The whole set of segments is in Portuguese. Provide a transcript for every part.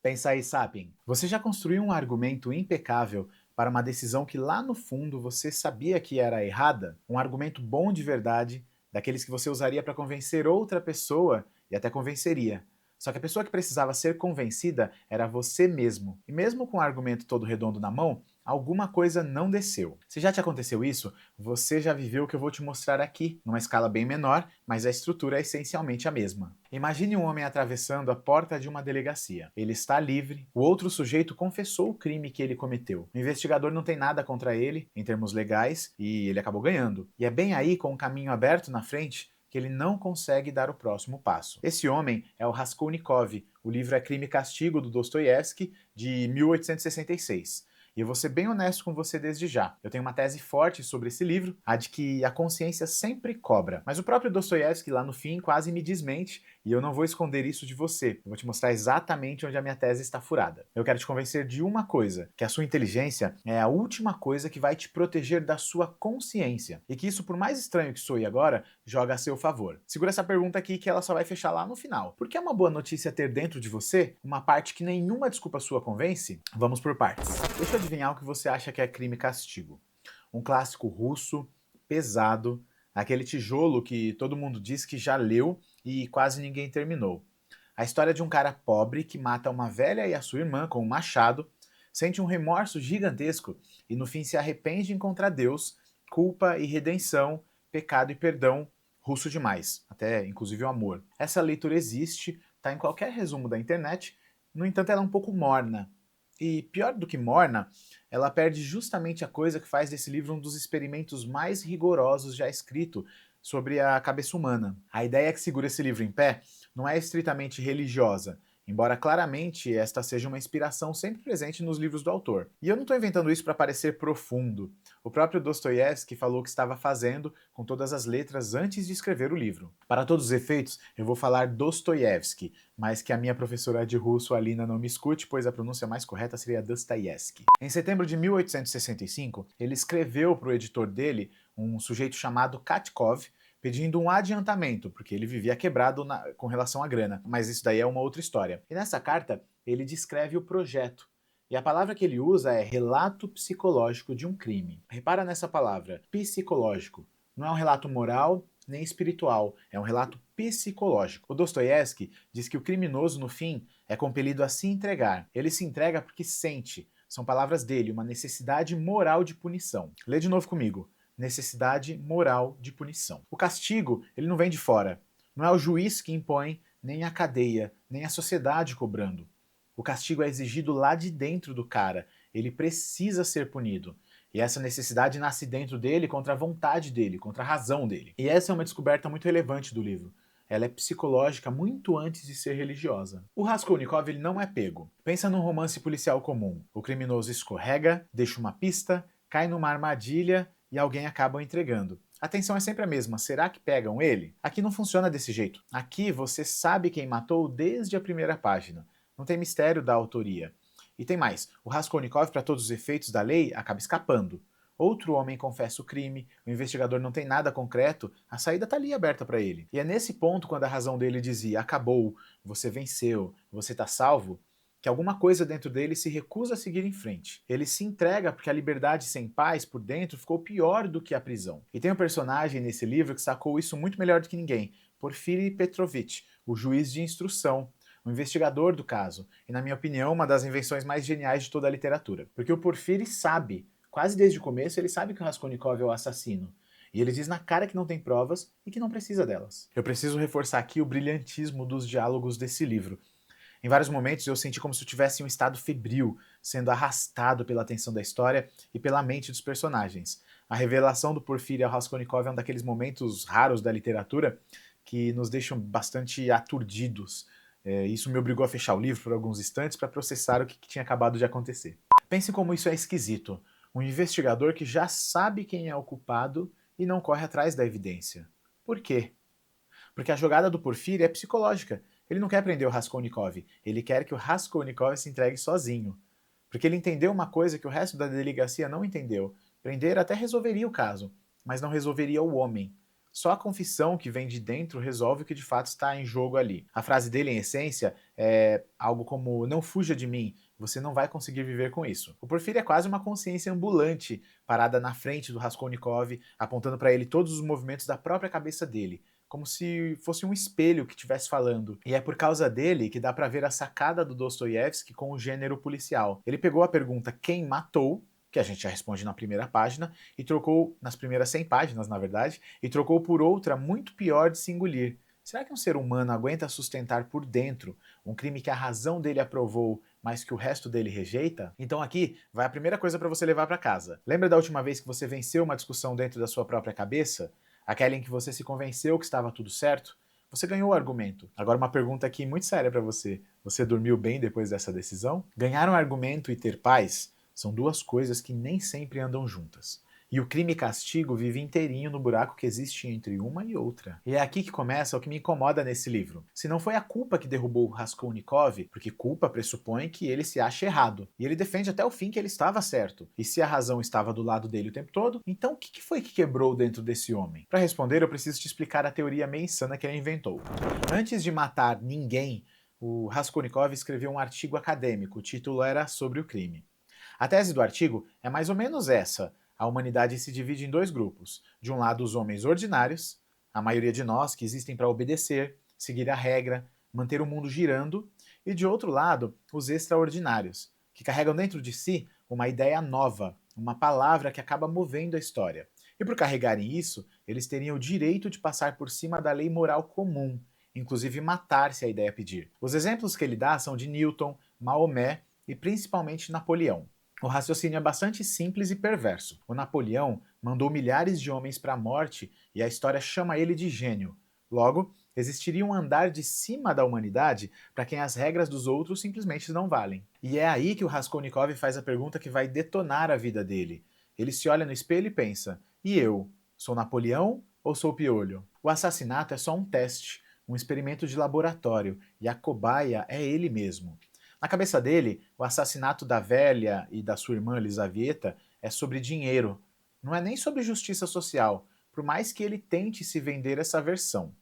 Pensa aí, Sapien. Você já construiu um argumento impecável para uma decisão que lá no fundo você sabia que era errada? Um argumento bom de verdade, daqueles que você usaria para convencer outra pessoa e até convenceria. Só que a pessoa que precisava ser convencida era você mesmo. E mesmo com o argumento todo redondo na mão, alguma coisa não desceu. Se já te aconteceu isso, você já viveu o que eu vou te mostrar aqui, numa escala bem menor, mas a estrutura é essencialmente a mesma. Imagine um homem atravessando a porta de uma delegacia. Ele está livre, o outro sujeito confessou o crime que ele cometeu. O investigador não tem nada contra ele, em termos legais, e ele acabou ganhando. E é bem aí, com o caminho aberto na frente, que ele não consegue dar o próximo passo. Esse homem é o Raskolnikov. O livro é Crime e Castigo, do Dostoiévski, de 1866. E eu vou ser bem honesto com você desde já. Eu tenho uma tese forte sobre esse livro, a de que a consciência sempre cobra. Mas o próprio Dostoiévski, lá no fim, quase me desmente, e eu não vou esconder isso de você. Eu vou te mostrar exatamente onde a minha tese está furada. Eu quero te convencer de uma coisa, que a sua inteligência é a última coisa que vai te proteger da sua consciência. E que isso, por mais estranho que soe agora, joga a seu favor. Segura essa pergunta aqui que ela só vai fechar lá no final. Por que é uma boa notícia ter dentro de você uma parte que nenhuma desculpa sua convence? Vamos por partes. Deixa eu adivinhar o que você acha que é Crime e Castigo. Um clássico russo, pesado, aquele tijolo que todo mundo diz que já leu e quase ninguém terminou. A história de um cara pobre que mata uma velha e a sua irmã com um machado, sente um remorso gigantesco e no fim se arrepende de encontrar Deus, culpa e redenção, pecado e perdão, russo demais, até inclusive o amor. Essa leitura existe, está em qualquer resumo da internet, no entanto ela é um pouco morna. E pior do que morna, ela perde justamente a coisa que faz desse livro um dos experimentos mais rigorosos já escrito sobre a cabeça humana. A ideia que segura esse livro em pé não é estritamente religiosa, embora claramente esta seja uma inspiração sempre presente nos livros do autor. E eu não estou inventando isso para parecer profundo. O próprio Dostoiévski falou que estava fazendo com todas as letras antes de escrever o livro. Para todos os efeitos, eu vou falar Dostoiévski, mas que a minha professora de russo, Alina, não me escute, pois a pronúncia mais correta seria Dostoiévski. Em setembro de 1865, ele escreveu para o editor dele, um sujeito chamado Katkov, pedindo um adiantamento, porque ele vivia quebrado com relação à grana, mas isso daí é uma outra história. E nessa carta, ele descreve o projeto. E a palavra que ele usa é relato psicológico de um crime. Repara nessa palavra, psicológico. Não é um relato moral nem espiritual, é um relato psicológico. O Dostoiévski diz que o criminoso, no fim, é compelido a se entregar. Ele se entrega porque sente, são palavras dele, uma necessidade moral de punição. Lê de novo comigo. Necessidade moral de punição. O castigo, ele não vem de fora. Não é o juiz que impõe, nem a cadeia, nem a sociedade cobrando. O castigo é exigido lá de dentro do cara. Ele precisa ser punido. E essa necessidade nasce dentro dele contra a vontade dele, contra a razão dele. E essa é uma descoberta muito relevante do livro. Ela é psicológica muito antes de ser religiosa. O Raskolnikov ele não é pego. Pensa num romance policial comum. O criminoso escorrega, deixa uma pista, cai numa armadilha e alguém acaba o entregando. A tensão é sempre a mesma. Será que pegam ele? Aqui não funciona desse jeito. Aqui você sabe quem matou desde a primeira página. Não tem mistério da autoria. E tem mais, o Raskolnikov, para todos os efeitos da lei, acaba escapando. Outro homem confessa o crime, o investigador não tem nada concreto, a saída está ali aberta para ele. E é nesse ponto, quando a razão dele dizia acabou, você venceu, você está salvo, que alguma coisa dentro dele se recusa a seguir em frente. Ele se entrega porque a liberdade sem paz por dentro ficou pior do que a prisão. E tem um personagem nesse livro que sacou isso muito melhor do que ninguém, Porfiri Petrovich, o juiz de instrução, o investigador do caso, e na minha opinião, uma das invenções mais geniais de toda a literatura. Porque o Porfiri sabe, quase desde o começo, ele sabe que o Raskolnikov é o assassino. E ele diz na cara que não tem provas e que não precisa delas. Eu preciso reforçar aqui o brilhantismo dos diálogos desse livro. Em vários momentos eu senti como se eu tivesse em um estado febril, sendo arrastado pela tensão da história e pela mente dos personagens. A revelação do Porfiri ao Raskolnikov é um daqueles momentos raros da literatura que nos deixam bastante aturdidos. Isso me obrigou a fechar o livro por alguns instantes para processar o que tinha acabado de acontecer. Pense como isso é esquisito. Um investigador que já sabe quem é o culpado e não corre atrás da evidência. Por quê? Porque a jogada do Porfiri é psicológica. Ele não quer prender o Raskolnikov, ele quer que o Raskolnikov se entregue sozinho. Porque ele entendeu uma coisa que o resto da delegacia não entendeu. Prender até resolveria o caso, mas não resolveria o homem. Só a confissão que vem de dentro resolve o que de fato está em jogo ali. A frase dele, em essência, é algo como: não fuja de mim, você não vai conseguir viver com isso. O Porfírio é quase uma consciência ambulante, parada na frente do Raskolnikov, apontando para ele todos os movimentos da própria cabeça dele, como se fosse um espelho que estivesse falando. E é por causa dele que dá para ver a sacada do Dostoiévski com o gênero policial. Ele pegou a pergunta quem matou, que a gente já responde na primeira página, e trocou, nas primeiras 100 páginas, na verdade, e trocou por outra muito pior de se engolir. Será que um ser humano aguenta sustentar por dentro um crime que a razão dele aprovou, mas que o resto dele rejeita? Então aqui vai a primeira coisa para você levar para casa. Lembra da última vez que você venceu uma discussão dentro da sua própria cabeça? Aquela em que você se convenceu que estava tudo certo? Você ganhou o argumento. Agora uma pergunta aqui muito séria para você. Você dormiu bem depois dessa decisão? Ganhar um argumento e ter paz são duas coisas que nem sempre andam juntas. E o crime e castigo vive inteirinho no buraco que existe entre uma e outra. E é aqui que começa o que me incomoda nesse livro. Se não foi a culpa que derrubou o Raskolnikov, porque culpa pressupõe que ele se acha errado. E ele defende até o fim que ele estava certo. E se a razão estava do lado dele o tempo todo, então o que foi que quebrou dentro desse homem? Para responder, eu preciso te explicar a teoria meio insana que ele inventou. Antes de matar ninguém, o Raskolnikov escreveu um artigo acadêmico. O título era Sobre o crime. A tese do artigo é mais ou menos essa. A humanidade se divide em dois grupos. De um lado, os homens ordinários, a maioria de nós que existem para obedecer, seguir a regra, manter o mundo girando, e de outro lado, os extraordinários, que carregam dentro de si uma ideia nova, uma palavra que acaba movendo a história. E por carregarem isso, eles teriam o direito de passar por cima da lei moral comum, inclusive matar se a ideia pedir. Os exemplos que ele dá são de Newton, Maomé e principalmente Napoleão. O raciocínio é bastante simples e perverso. O Napoleão mandou milhares de homens para a morte e a história chama ele de gênio. Logo, existiria um andar de cima da humanidade para quem as regras dos outros simplesmente não valem. E é aí que o Raskolnikov faz a pergunta que vai detonar a vida dele. Ele se olha no espelho e pensa: e eu? Sou Napoleão ou sou Piolho? O assassinato é só um teste, um experimento de laboratório, e a cobaia é ele mesmo. Na cabeça dele, o assassinato da velha e da sua irmã Lisaveta é sobre dinheiro. Não é nem sobre justiça social, por mais que ele tente se vender essa versão.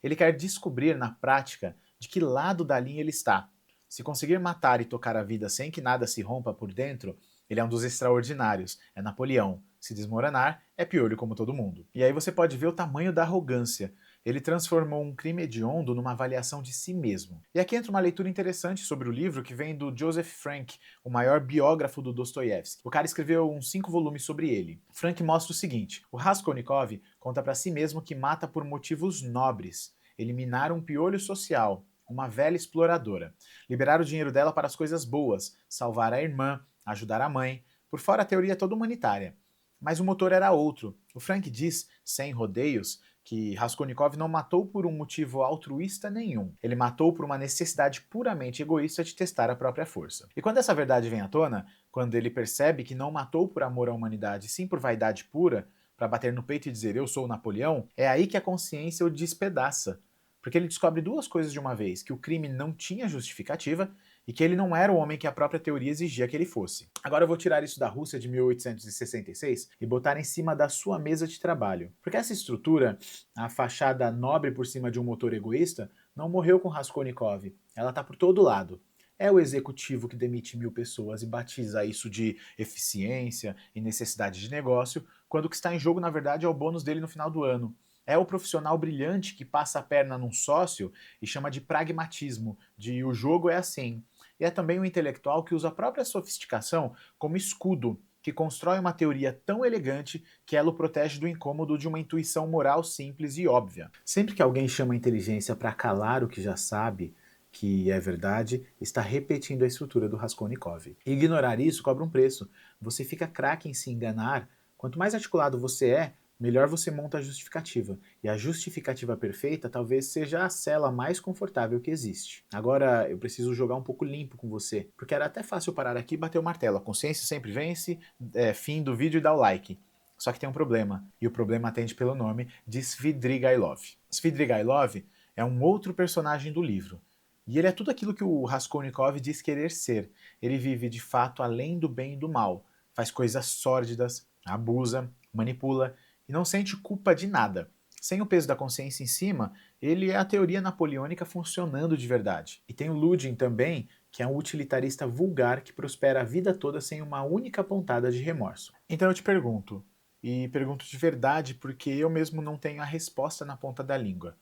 Ele quer descobrir na prática de que lado da linha ele está. Se conseguir matar e tocar a vida sem que nada se rompa por dentro, ele é um dos extraordinários, é Napoleão. Se desmoronar, é Piolho como todo mundo. E aí você pode ver o tamanho da arrogância. Ele transformou um crime hediondo numa avaliação de si mesmo. E aqui entra uma leitura interessante sobre o livro que vem do Joseph Frank, o maior biógrafo do Dostoiévski. O cara escreveu uns 5 volumes sobre ele. Frank mostra o seguinte: o Raskolnikov conta para si mesmo que mata por motivos nobres. Eliminar um piolho social, uma velha exploradora. Liberar o dinheiro dela para as coisas boas, salvar a irmã, ajudar a mãe. Por fora a teoria toda humanitária. Mas o motor era outro. O Frank diz, sem rodeios, que Raskolnikov não matou por um motivo altruísta nenhum. Ele matou por uma necessidade puramente egoísta de testar a própria força. E quando essa verdade vem à tona, quando ele percebe que não matou por amor à humanidade, sim por vaidade pura, para bater no peito e dizer eu sou o Napoleão, é aí que a consciência o despedaça. Porque ele descobre duas coisas de uma vez: que o crime não tinha justificativa e que ele não era o homem que a própria teoria exigia que ele fosse. Agora eu vou tirar isso da Rússia de 1866 e botar em cima da sua mesa de trabalho. Porque essa estrutura, a fachada nobre por cima de um motor egoísta, não morreu com Raskolnikov. Ela está por todo lado. É o executivo que demite 1000 pessoas e batiza isso de eficiência e necessidade de negócio, quando o que está em jogo, na verdade, é o bônus dele no final do ano. É o profissional brilhante que passa a perna num sócio e chama de pragmatismo, de o jogo é assim. E é também o intelectual que usa a própria sofisticação como escudo, que constrói uma teoria tão elegante que ela o protege do incômodo de uma intuição moral simples e óbvia. Sempre que alguém chama a inteligência para calar o que já sabe, que é verdade, está repetindo a estrutura do Raskolnikov. E ignorar isso cobra um preço. Você fica craque em se enganar. Quanto mais articulado você é, melhor você monta a justificativa. E a justificativa perfeita talvez seja a cela mais confortável que existe. Agora eu preciso jogar um pouco limpo com você, porque era até fácil parar aqui e bater o martelo. A consciência sempre vence, fim do vídeo e dá o like. Só que tem um problema, e o problema atende pelo nome de Svidrigailov. Svidrigailov é um outro personagem do livro. E ele é tudo aquilo que o Raskolnikov diz querer ser. Ele vive de fato além do bem e do mal. Faz coisas sórdidas, abusa, manipula e não sente culpa de nada. Sem o peso da consciência em cima, ele é a teoria napoleônica funcionando de verdade. E tem o Ludin também, que é um utilitarista vulgar que prospera a vida toda sem uma única pontada de remorso. Então eu te pergunto, e pergunto de verdade porque eu mesmo não tenho a resposta na ponta da língua.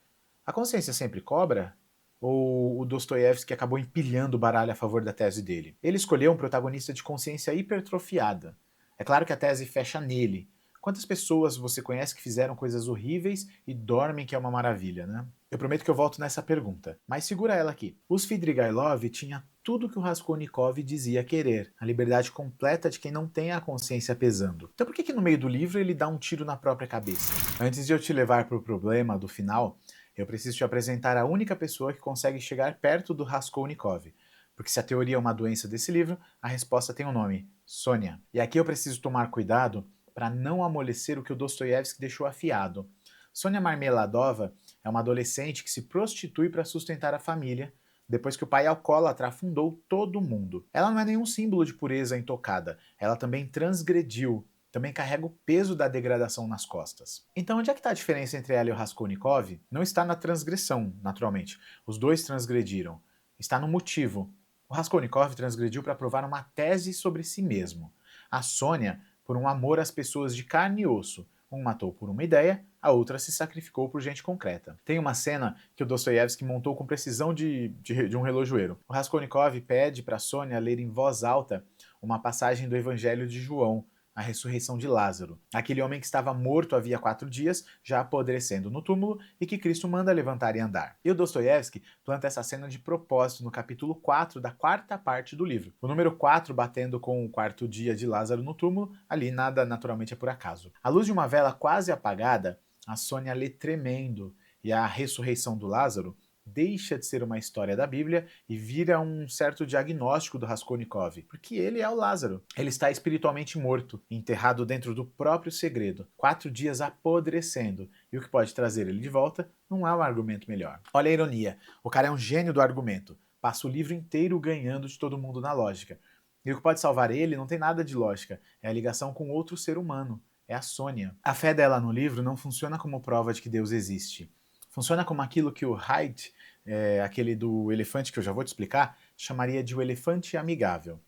A consciência sempre cobra? Ou o Dostoiévski acabou empilhando o baralho a favor da tese dele? Ele escolheu um protagonista de consciência hipertrofiada. É claro que a tese fecha nele. Quantas pessoas você conhece que fizeram coisas horríveis e dormem que é uma maravilha, né? Eu prometo que eu volto nessa pergunta, mas segura ela aqui. O Svidrigailov tinha tudo que o Raskolnikov dizia querer, a liberdade completa de quem não tem a consciência pesando. Então por que no meio do livro ele dá um tiro na própria cabeça? Antes de eu te levar para o problema do final, eu preciso te apresentar a única pessoa que consegue chegar perto do Raskolnikov. Porque se a teoria é uma doença desse livro, a resposta tem um nome: Sônia. E aqui eu preciso tomar cuidado para não amolecer o que o Dostoiévski deixou afiado. Sônia Marmeladova é uma adolescente que se prostitui para sustentar a família, depois que o pai alcoólatra afundou todo mundo. Ela não é nenhum símbolo de pureza intocada, ela também transgrediu, também carrega o peso da degradação nas costas. Então onde é que está a diferença entre ela e o Raskolnikov? Não está na transgressão, naturalmente. Os dois transgrediram. Está no motivo. O Raskolnikov transgrediu para provar uma tese sobre si mesmo. A Sônia, por um amor às pessoas de carne e osso. Um matou por uma ideia, a outra se sacrificou por gente concreta. Tem uma cena que o Dostoiévski montou com precisão de um relojoeiro. O Raskolnikov pede para Sônia ler em voz alta uma passagem do Evangelho de João, a ressurreição de Lázaro, aquele homem que estava morto havia 4 dias, já apodrecendo no túmulo, e que Cristo manda levantar e andar. E o Dostoiévski planta essa cena de propósito no capítulo 4 da quarta parte do livro. O número 4 batendo com o 4º dia de Lázaro no túmulo, ali nada naturalmente é por acaso. À luz de uma vela quase apagada, a Sônia lê tremendo, e a ressurreição do Lázaro deixa de ser uma história da Bíblia e vira um certo diagnóstico do Raskolnikov, porque ele é o Lázaro. Ele está espiritualmente morto, enterrado dentro do próprio segredo, 4 dias apodrecendo, e o que pode trazer ele de volta não é um argumento melhor. Olha a ironia, o cara é um gênio do argumento, passa o livro inteiro ganhando de todo mundo na lógica. E o que pode salvar ele não tem nada de lógica, é a ligação com outro ser humano, é a Sônia. A fé dela no livro não funciona como prova de que Deus existe. Funciona como aquilo que o Haidt, aquele do elefante que eu já vou te explicar, chamaria de o elefante amigável.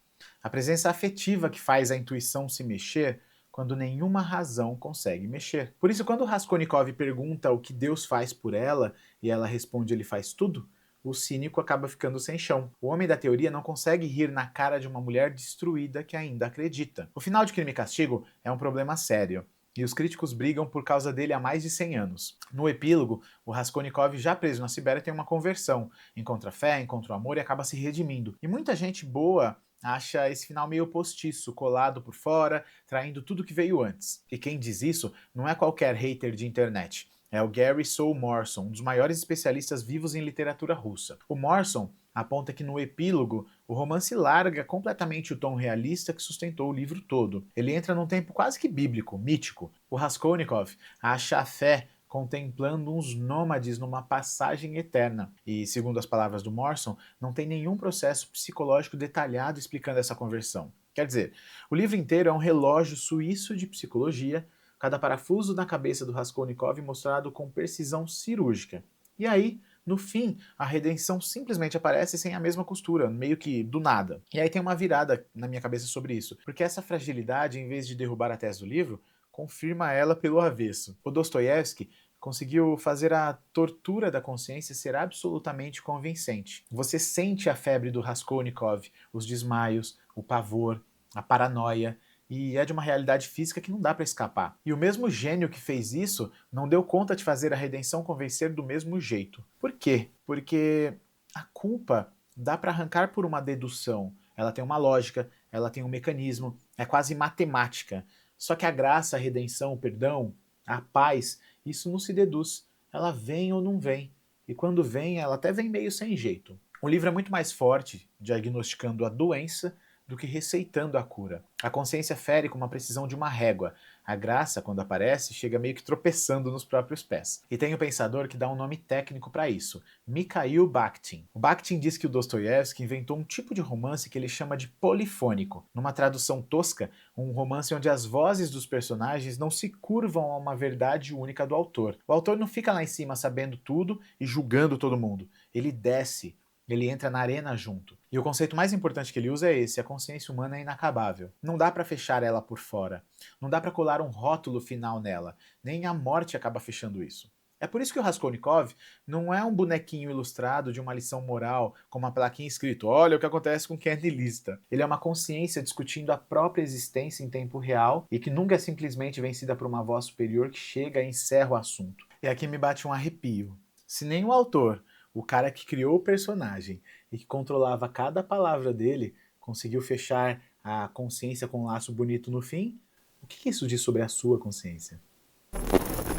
A presença afetiva que faz a intuição se mexer quando nenhuma razão consegue mexer. Por isso, quando Raskolnikov pergunta o que Deus faz por ela e ela responde ele faz tudo, o cínico acaba ficando sem chão. O homem da teoria não consegue rir na cara de uma mulher destruída que ainda acredita. O final de Crime e Castigo é um problema sério, e os críticos brigam por causa dele há mais de 100 anos. No epílogo, o Raskolnikov, já preso na Sibéria, tem uma conversão, encontra fé, encontra o amor e acaba se redimindo. E muita gente boa acha esse final meio postiço, colado por fora, traindo tudo que veio antes. E quem diz isso não é qualquer hater de internet. É o Gary Soule Morson, um dos maiores especialistas vivos em literatura russa. O Morson aponta que no epílogo o romance larga completamente o tom realista que sustentou o livro todo. Ele entra num tempo quase que bíblico, mítico. O Raskolnikov acha a fé contemplando uns nômades numa passagem eterna. E, segundo as palavras do Morson, não tem nenhum processo psicológico detalhado explicando essa conversão. Quer dizer, o livro inteiro é um relógio suíço de psicologia, cada parafuso na cabeça do Raskolnikov mostrado com precisão cirúrgica. E aí, no fim, a redenção simplesmente aparece sem a mesma costura, meio que do nada. E aí tem uma virada na minha cabeça sobre isso, porque essa fragilidade, em vez de derrubar a tese do livro, confirma ela pelo avesso. O Dostoiévski conseguiu fazer a tortura da consciência ser absolutamente convincente. Você sente a febre do Raskolnikov, os desmaios, o pavor, a paranoia, e é de uma realidade física que não dá para escapar. E o mesmo gênio que fez isso não deu conta de fazer a redenção convencer do mesmo jeito. Por quê? Porque a culpa dá para arrancar por uma dedução. Ela tem uma lógica, ela tem um mecanismo, é quase matemática. Só que a graça, a redenção, o perdão, a paz, isso não se deduz. Ela vem ou não vem. E quando vem, ela até vem meio sem jeito. O livro é muito mais forte, diagnosticando a doença, do que receitando a cura. A consciência fere com uma precisão de uma régua. A graça, quando aparece, chega meio que tropeçando nos próprios pés. E tem o pensador que dá um nome técnico para isso, Mikhail Bakhtin. O Bakhtin diz que o Dostoiévski inventou um tipo de romance que ele chama de polifônico. Numa tradução tosca, um romance onde as vozes dos personagens não se curvam a uma verdade única do autor. O autor não fica lá em cima sabendo tudo e julgando todo mundo. Ele desce, ele entra na arena junto. E o conceito mais importante que ele usa é esse: a consciência humana é inacabável. Não dá para fechar ela por fora. Não dá para colar um rótulo final nela. Nem a morte acaba fechando isso. É por isso que o Raskolnikov não é um bonequinho ilustrado de uma lição moral com uma plaquinha escrito "Olha o que acontece com quem é niilista". Ele é uma consciência discutindo a própria existência em tempo real e que nunca é simplesmente vencida por uma voz superior que chega e encerra o assunto. E aqui me bate um arrepio. Se nem o autor, o cara que criou o personagem e que controlava cada palavra dele, conseguiu fechar a consciência com um laço bonito no fim, o que isso diz sobre a sua consciência?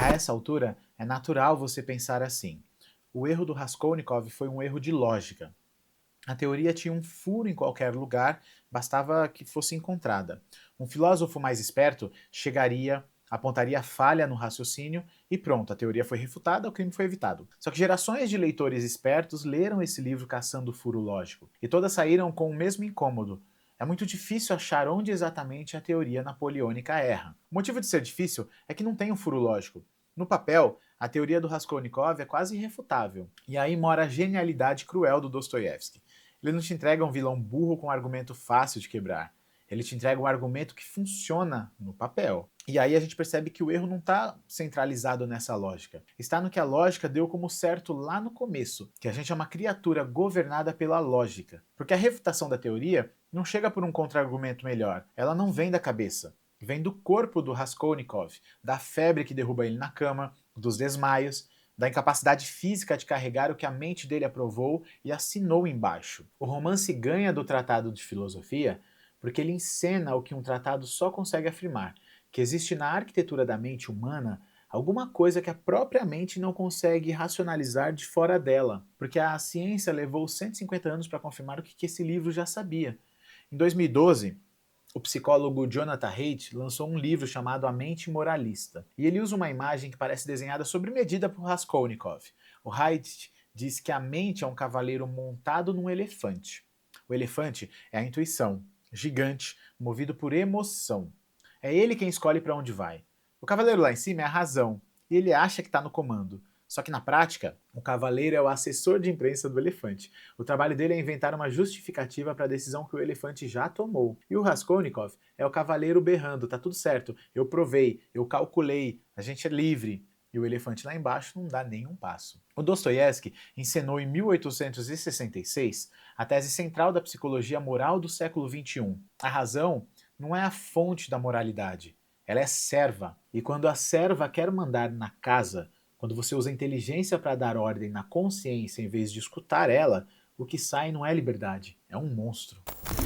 A essa altura, é natural você pensar assim. O erro do Raskolnikov foi um erro de lógica. A teoria tinha um furo em qualquer lugar, bastava que fosse encontrada. Um filósofo mais esperto chegaria, apontaria a falha no raciocínio e pronto, a teoria foi refutada, o crime foi evitado. Só que gerações de leitores espertos leram esse livro caçando o furo lógico, e todas saíram com o mesmo incômodo. É muito difícil achar onde exatamente a teoria napoleônica erra. O motivo de ser difícil é que não tem um furo lógico. No papel, a teoria do Raskolnikov é quase irrefutável. E aí mora a genialidade cruel do Dostoiévski. Ele não te entrega um vilão burro com um argumento fácil de quebrar. Ele te entrega um argumento que funciona no papel. E aí a gente percebe que o erro não está centralizado nessa lógica. Está no que a lógica deu como certo lá no começo, que a gente é uma criatura governada pela lógica. Porque a refutação da teoria não chega por um contra-argumento melhor. Ela não vem da cabeça. Vem do corpo do Raskolnikov, da febre que derruba ele na cama, dos desmaios, da incapacidade física de carregar o que a mente dele aprovou e assinou embaixo. O romance ganha do tratado de filosofia porque ele encena o que um tratado só consegue afirmar, que existe na arquitetura da mente humana alguma coisa que a própria mente não consegue racionalizar de fora dela, porque a ciência levou 150 anos para confirmar o que esse livro já sabia. Em 2012, o psicólogo Jonathan Haidt lançou um livro chamado A Mente Moralista, e ele usa uma imagem que parece desenhada sob medida por Raskolnikov. O Haidt diz que a mente é um cavaleiro montado num elefante. O elefante é a intuição, gigante, movido por emoção. É ele quem escolhe para onde vai. O cavaleiro lá em cima é a razão, e ele acha que está no comando. Só que na prática, o cavaleiro é o assessor de imprensa do elefante. O trabalho dele é inventar uma justificativa para a decisão que o elefante já tomou. E o Raskolnikov é o cavaleiro berrando: tá tudo certo, eu provei, eu calculei, a gente é livre. E o elefante lá embaixo não dá nenhum passo. O Dostoiévski encenou em 1866 a tese central da psicologia moral do século XXI. A razão não é a fonte da moralidade, ela é serva. E quando a serva quer mandar na casa, quando você usa a inteligência para dar ordem na consciência em vez de escutar ela, o que sai não é liberdade, é um monstro.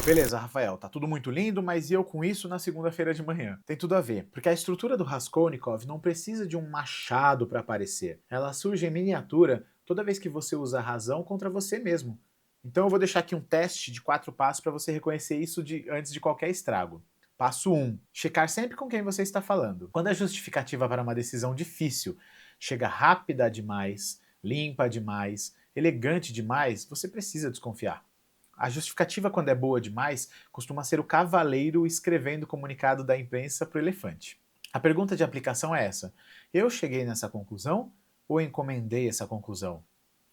Beleza, Rafael, tá tudo muito lindo, mas e eu com isso na segunda-feira de manhã? Tem tudo a ver, porque a estrutura do Raskolnikov não precisa de um machado para aparecer. Ela surge em miniatura toda vez que você usa a razão contra você mesmo. Então eu vou deixar aqui um teste de 4 passos para você reconhecer isso antes de qualquer estrago. Passo 1. Checar sempre com quem você está falando. Quando a justificativa para uma decisão difícil chega rápida demais, limpa demais, elegante demais, você precisa desconfiar. A justificativa, quando é boa demais, costuma ser o cavaleiro escrevendo o comunicado da imprensa para o elefante. A pergunta de aplicação é essa: eu cheguei nessa conclusão ou encomendei essa conclusão?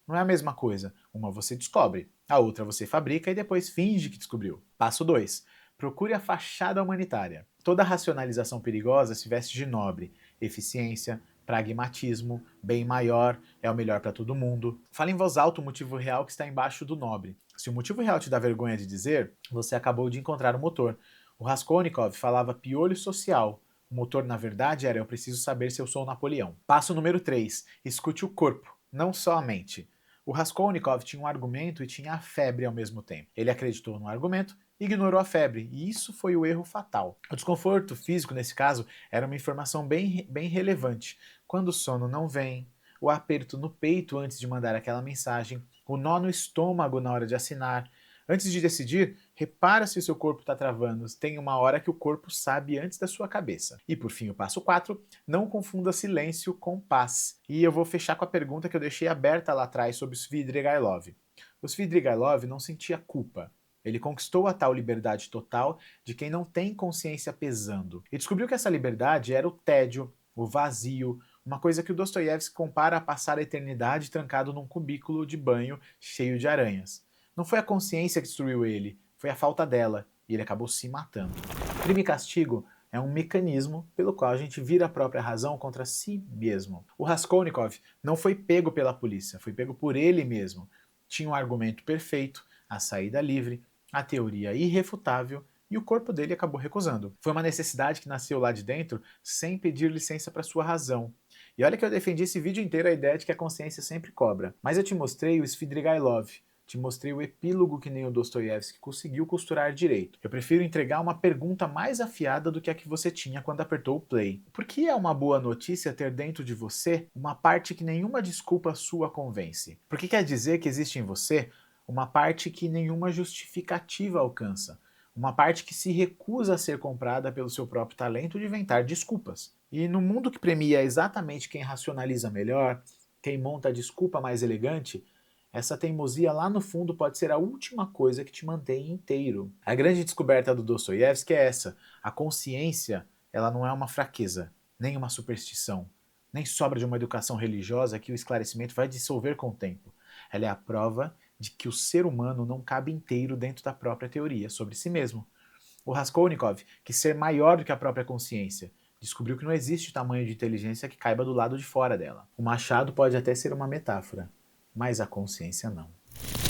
Não é a mesma coisa. Uma você descobre, a outra você fabrica e depois finge que descobriu. Passo 2. Procure a fachada humanitária. Toda racionalização perigosa se veste de nobre, eficiência, pragmatismo, bem maior, é o melhor para todo mundo. Fale em voz alta o motivo real que está embaixo do nobre. Se o motivo real te dá vergonha de dizer, você acabou de encontrar o motor. O Raskolnikov falava piolho social. O motor, na verdade, era: eu preciso saber se eu sou o Napoleão. Passo número 3. Escute o corpo, não só a mente. O Raskolnikov tinha um argumento e tinha a febre ao mesmo tempo. Ele acreditou no argumento e ignorou a febre, e isso foi o erro fatal. O desconforto físico, nesse caso, era uma informação bem relevante. Quando o sono não vem, o aperto no peito antes de mandar aquela mensagem, o nó no estômago na hora de assinar, Antes de decidir, repara se o seu corpo está travando. Tem uma hora que o corpo sabe antes da sua cabeça. E por fim, o passo 4, não confunda silêncio com paz. E eu vou fechar com a pergunta que eu deixei aberta lá atrás sobre o Svidrigailov. O Svidrigailov não sentia culpa. Ele conquistou a tal liberdade total de quem não tem consciência pesando. E descobriu que essa liberdade era o tédio, o vazio, uma coisa que o Dostoiévski compara a passar a eternidade trancado num cubículo de banho cheio de aranhas. Não foi a consciência que destruiu ele, foi a falta dela, e ele acabou se matando. Crime e castigo é um mecanismo pelo qual a gente vira a própria razão contra si mesmo. O Raskolnikov não foi pego pela polícia, foi pego por ele mesmo. Tinha um argumento perfeito, a saída livre, a teoria irrefutável, e o corpo dele acabou recusando. Foi uma necessidade que nasceu lá de dentro sem pedir licença para sua razão. E olha que eu defendi esse vídeo inteiro a ideia de que a consciência sempre cobra. Mas eu te mostrei o Svidrigailov, te mostrei o epílogo que nem o Dostoiévski conseguiu costurar direito. Eu prefiro entregar uma pergunta mais afiada do que a que você tinha quando apertou o play. Por que é uma boa notícia ter dentro de você uma parte que nenhuma desculpa sua convence? Porque quer dizer que existe em você uma parte que nenhuma justificativa alcança. Uma parte que se recusa a ser comprada pelo seu próprio talento de inventar desculpas. E no mundo que premia exatamente quem racionaliza melhor, quem monta a desculpa mais elegante, essa teimosia lá no fundo pode ser a última coisa que te mantém inteiro. A grande descoberta do Dostoiévski é essa: a consciência, ela não é uma fraqueza, nem uma superstição, nem sobra de uma educação religiosa que o esclarecimento vai dissolver com o tempo. Ela é a prova de que o ser humano não cabe inteiro dentro da própria teoria sobre si mesmo. O Raskolnikov quis ser maior do que a própria consciência. Descobriu que não existe tamanho de inteligência que caiba do lado de fora dela. O machado pode até ser uma metáfora, mas a consciência não.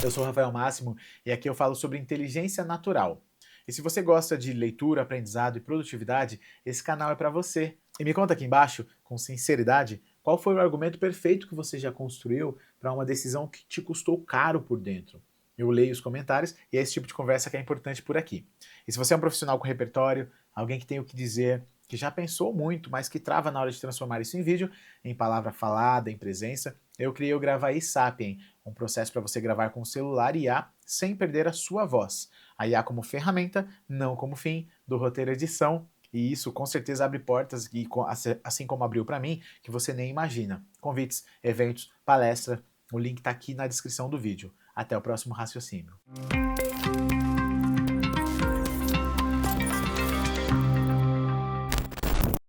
Eu sou o Rafael Máximo e aqui eu falo sobre inteligência natural. E se você gosta de leitura, aprendizado e produtividade, esse canal é para você. E me conta aqui embaixo, com sinceridade, qual foi o argumento perfeito que você já construiu para uma decisão que te custou caro por dentro. Eu leio os comentários e é esse tipo de conversa que é importante por aqui. E se você é um profissional com repertório, alguém que tem o que dizer, que já pensou muito, mas que trava na hora de transformar isso em vídeo, em palavra falada, em presença, eu criei o Gravaí Sapien, um processo para você gravar com o celular e IA sem perder a sua voz. A IA como ferramenta, não como fim, do roteiro edição, e isso com certeza abre portas, e assim como abriu para mim, que você nem imagina. Convites, eventos, palestra, o link está aqui na descrição do vídeo. Até o próximo raciocínio.